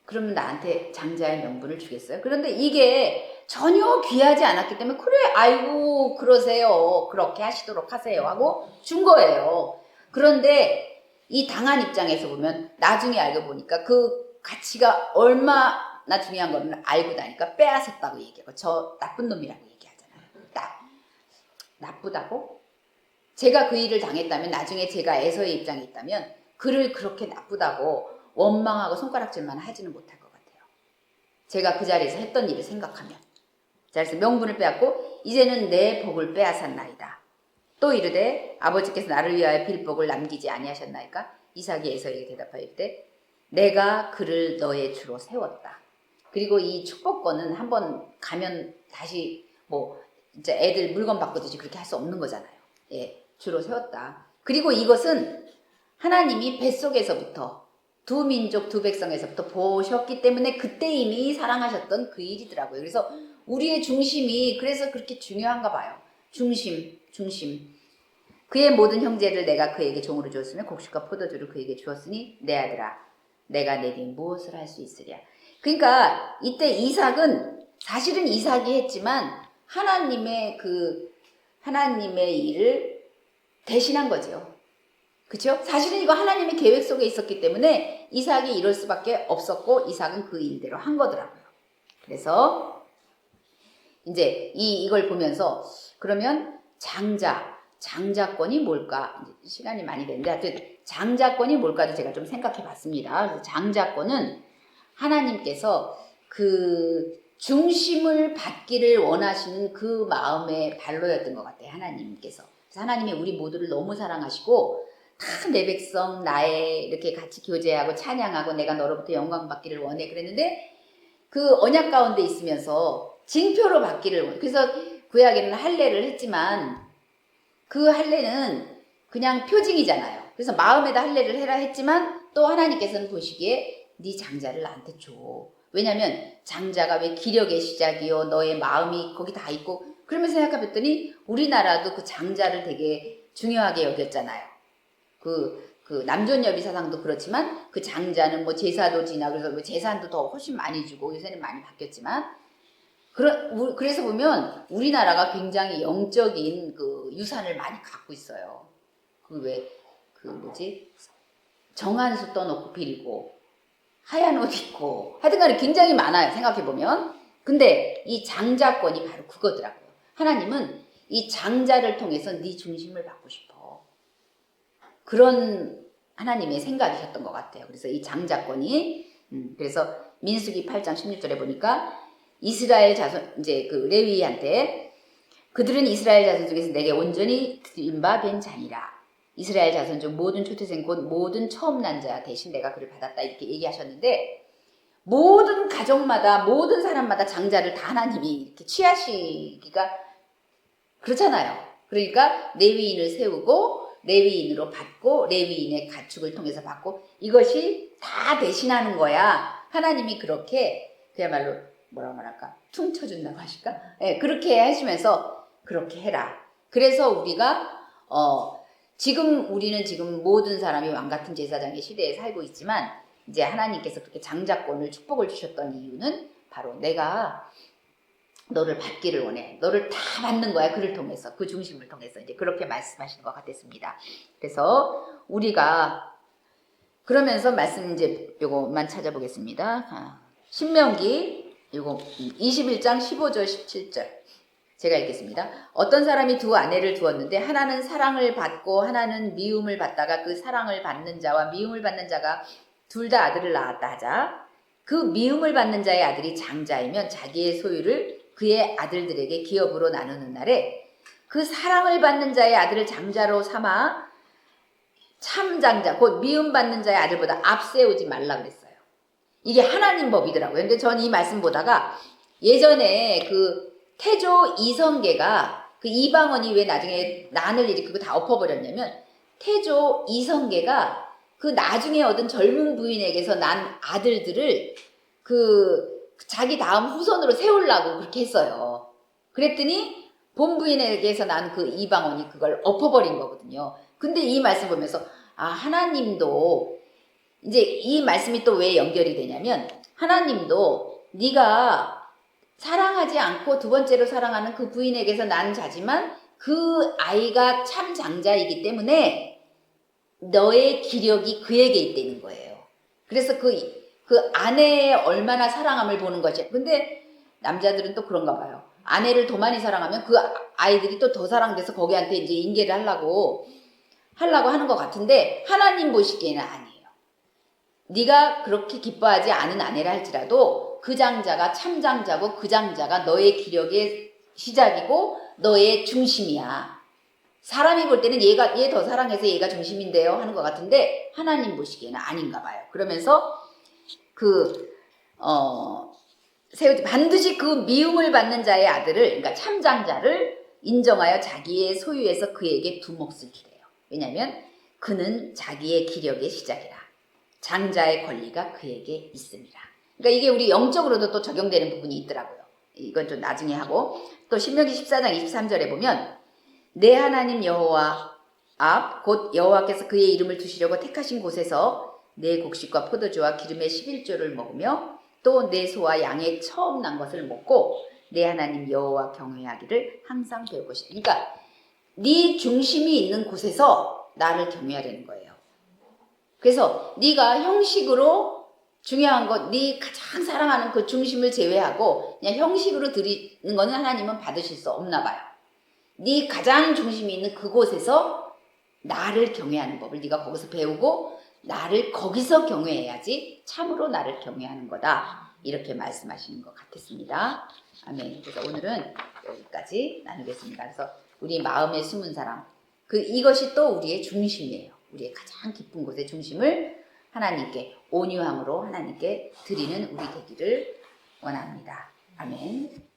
그러면 나한테 장자의 명분을 주겠어요? 그런데 이게 전혀 귀하지 않았기 때문에 그래 아이고 그러세요. 그렇게 하시도록 하세요 하고 준 거예요. 그런데 이 당한 입장에서 보면 나중에 알고 보니까 그 가치가 얼마나 중요한 거를 알고 나니까 빼앗았다고 얘기하고 저 나쁜 놈이라고 얘기하잖아요. 나쁘다고? 제가 그 일을 당했다면 나중에 제가 에서의 입장에 있다면 그를 그렇게 나쁘다고 원망하고 손가락질만 하지는 못할 것 같아요. 제가 그 자리에서 했던 일을 생각하면. 자, 그래서 명분을 빼앗고 이제는 내 복을 빼앗았나이다. 또 이르되 아버지께서 나를 위하여 빌복을 남기지 아니하셨나이까? 이삭이 에서에게 대답하여 이르되 내가 그를 너의 주로 세웠다. 그리고 이 축복권은 한번 가면 다시 이제 애들 물건 바꾸듯이 그렇게 할 수 없는 거잖아요. 예, 주로 세웠다. 그리고 이것은 하나님이 뱃속에서부터 두 민족 두 백성에서부터 보셨기 때문에 그때 이미 사랑하셨던 그 일이더라고요. 그래서 우리의 중심이 그래서 그렇게 중요한가 봐요. 중심. 그의 모든 형제를 내가 그에게 종으로 주었으며 곡식과 포도주를 그에게 주었으니 내 아들아 내가 내게 무엇을 할 수 있으랴. 그러니까 이때 이삭은 사실은 이삭이 했지만 하나님의 일을 대신한 거죠. 그렇죠? 사실은 이거 하나님의 계획 속에 있었기 때문에 이삭이 이럴 수밖에 없었고 이삭은 그 일대로 한 거더라고요. 그래서 이제 이걸 보면서 그러면 장자권이 뭘까? 시간이 많이 됐는데 하여튼 장자권이 뭘까도 제가 좀 생각해 봤습니다. 그래서 장자권은 하나님께서 그 중심을 받기를 원하시는 그 마음의 발로였던 것 같아요. 하나님께서. 그래서 하나님이 우리 모두를 너무 사랑하시고 다 내 백성 나의 이렇게 같이 교제하고 찬양하고 내가 너로부터 영광 받기를 원해 그랬는데 그 언약 가운데 있으면서 징표로 받기를 원해. 그래서 구약에는 할례를 했지만 그 할례는 그냥 표징이잖아요. 그래서 마음에다 할례를 해라 했지만 또 하나님께서는 보시기에 네 장자를 나한테 줘. 왜냐면 장자가 왜 기력의 시작이요 너의 마음이 거기 다 있고 그러면서 생각해봤더니 우리나라도 그 장자를 되게 중요하게 여겼잖아요. 그 남존여비 사상도 그렇지만 그 장자는 제사도 지나 그래서 제산도 더 훨씬 많이 주고 요새는 많이 바뀌었지만 그래서 보면 우리나라가 굉장히 영적인 그 유산을 많이 갖고 있어요. 정한수 떠놓고 빌고 하얀 옷 입고 하여튼간에 굉장히 많아요. 생각해보면. 근데 이 장자권이 바로 그거더라고요. 하나님은 이 장자를 통해서 네 중심을 받고 싶어. 그런 하나님의 생각이셨던 것 같아요. 그래서 이 장자권이 그래서 민수기 8장 16절에 보니까 이스라엘 자손 이제 그 레위한테 그들은 이스라엘 자손 중에서 내게 온전히 드린 바 된 자니라. 이스라엘 자손 중 모든 초태생 곧 모든 처음 난 자 대신 내가 그를 받았다 이렇게 얘기하셨는데 모든 가정마다 모든 사람마다 장자를 다 하나님이 이렇게 취하시기가 그렇잖아요. 그러니까 레위인을 세우고 레위인으로 받고 레위인의 가축을 통해서 받고 이것이 다 대신하는 거야. 하나님이 그렇게 그야말로 뭐라고 말할까 퉁쳐준다고 하실까? 네, 그렇게 하시면서 그렇게 해라. 그래서 우리가 지금 우리는 지금 모든 사람이 왕 같은 제사장의 시대에 살고 있지만 이제 하나님께서 그렇게 장자권을 축복을 주셨던 이유는 바로 내가 너를 받기를 원해. 너를 다 받는 거야. 그를 통해서. 그 중심을 통해서 이제 그렇게 말씀하시는 것 같았습니다. 그래서 우리가 그러면서 말씀 이제 요거만 찾아보겠습니다. 신명기 요거 21장 15절 17절 제가 읽겠습니다. 어떤 사람이 두 아내를 두었는데 하나는 사랑을 받고 하나는 미움을 받다가 그 사랑을 받는 자와 미움을 받는 자가 둘 다 아들을 낳았다 하자. 그 미움을 받는 자의 아들이 장자이면 자기의 소유를 그의 아들들에게 기업으로 나누는 날에 그 사랑을 받는 자의 아들을 장자로 삼아 참 장자 곧 미움 받는 자의 아들보다 앞세우지 말라 그랬어요. 이게 하나님 법이더라고요. 근데 전 이 말씀 보다가 예전에 그 태조 이성계가 그 이방원이 왜 나중에 난을 일으키고 그거 다 엎어버렸냐면 태조 이성계가 그 나중에 얻은 젊은 부인에게서 난 아들들을 그 자기 다음 후손으로 세우려고 그렇게 했어요. 그랬더니 본부인에게서 난 그 이방원이 그걸 엎어버린 거거든요. 근데 이 말씀 보면서 하나님도 이제 이 말씀이 또 왜 연결이 되냐면 하나님도 네가 사랑하지 않고 두 번째로 사랑하는 그 부인에게서 난 자지만 그 아이가 참 장자이기 때문에 너의 기력이 그에게 있다는 거예요. 그래서 그 아내의 얼마나 사랑함을 보는 거지. 근데 남자들은 또 그런가 봐요. 아내를 더 많이 사랑하면 그 아이들이 또 더 사랑돼서 거기한테 이제 인계를 하려고 하는 것 같은데 하나님 보시기에는 아니에요. 네가 그렇게 기뻐하지 않은 아내라 할지라도 그 장자가 참 장자고 그 장자가 너의 기력의 시작이고 너의 중심이야. 사람이 볼 때는 얘 더 사랑해서 얘가 중심인데요 하는 것 같은데 하나님 보시기에는 아닌가 봐요. 그러면서 반드시 그 미움을 받는 자의 아들을 그러니까 참장자를 인정하여 자기의 소유에서 그에게 두 몫을 주래요. 왜냐하면 그는 자기의 기력의 시작이라. 장자의 권리가 그에게 있습니다. 그러니까 이게 우리 영적으로도 또 적용되는 부분이 있더라고요. 이건 좀 나중에 하고 또 신명기 14장 23절에 보면 내 하나님 여호와 앞 곧 여호와께서 그의 이름을 두시려고 택하신 곳에서 내 곡식과 포도주와 기름의 11조를 먹으며 또 내 소와 양의 처음 난 것을 먹고 내 하나님 여호와 경외하기를 항상 배울 것이다. 그러니까 네 중심이 있는 곳에서 나를 경외하려는 거예요. 그래서 네가 형식으로 중요한 것, 네 가장 사랑하는 그 중심을 제외하고 그냥 형식으로 드리는 거는 하나님은 받으실 수 없나 봐요. 네 가장 중심이 있는 그곳에서 나를 경외하는 법을 네가 거기서 배우고 나를 거기서 경외해야지 참으로 나를 경외하는 거다. 이렇게 말씀하시는 것 같았습니다. 아멘. 그래서 오늘은 여기까지 나누겠습니다. 그래서 우리 마음에 숨은 사람, 이것이 또 우리의 중심이에요. 우리의 가장 깊은 곳의 중심을 하나님께 온유함으로 하나님께 드리는 우리 되기를 원합니다. 아멘.